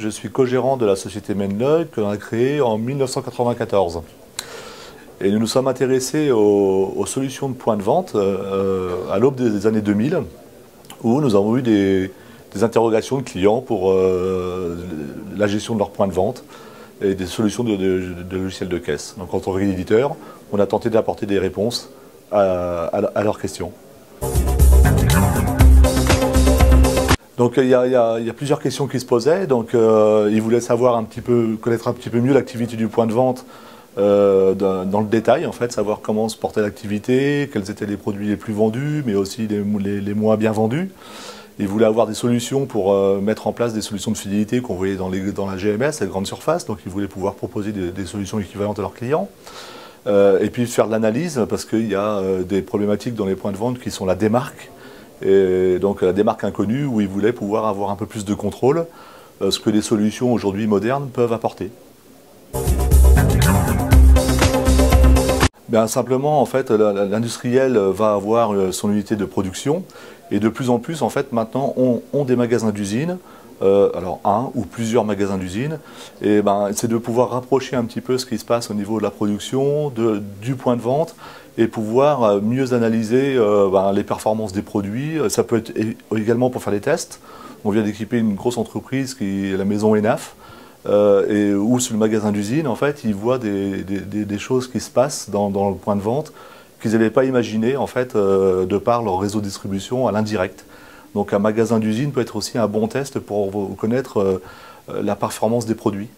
je suis co-gérant de la société Menlog que l'on a créée en 1994. Et nous nous sommes intéressés aux solutions de points de vente à l'aube des années 2000, où nous avons eu des interrogations de clients pour la gestion de leurs points de vente et des solutions de logiciels de caisse. Donc en tant qu'éditeur, on a tenté d'apporter des réponses à leurs questions. Donc il y a plusieurs questions qui se posaient. Donc ils voulaient savoir connaître un petit peu mieux l'activité du point de vente dans le détail, en fait, savoir comment se portait l'activité, quels étaient les produits les plus vendus, mais aussi les moins bien vendus. Ils voulaient avoir des solutions pour mettre en place des solutions de fidélité qu'on voyait dans la GMS, la grande surface. Donc ils voulaient pouvoir proposer des solutions équivalentes à leurs clients. Et puis faire de l'analyse, parce qu'il y a des problématiques dans les points de vente qui sont la démarque. Et donc la démarque inconnue, où ils voulaient pouvoir avoir un peu plus de contrôle, ce que les solutions aujourd'hui modernes peuvent apporter. Bien, simplement, en fait, l'industriel va avoir son unité de production et de plus en plus, en fait, maintenant, ont des magasins d'usine, alors un ou plusieurs magasins d'usine, et ben, c'est de pouvoir rapprocher un petit peu ce qui se passe au niveau de la production, du point de vente, et pouvoir mieux analyser les performances des produits. Ça peut être également pour faire des tests. On vient d'équiper une grosse entreprise qui est la maison ENAF, et où sur le magasin d'usine, en fait, ils voient des choses qui se passent dans le point de vente qu'ils n'avaient pas imaginé, en fait, de par leur réseau de distribution à l'indirect. Donc un magasin d'usine peut être aussi un bon test pour connaître la performance des produits.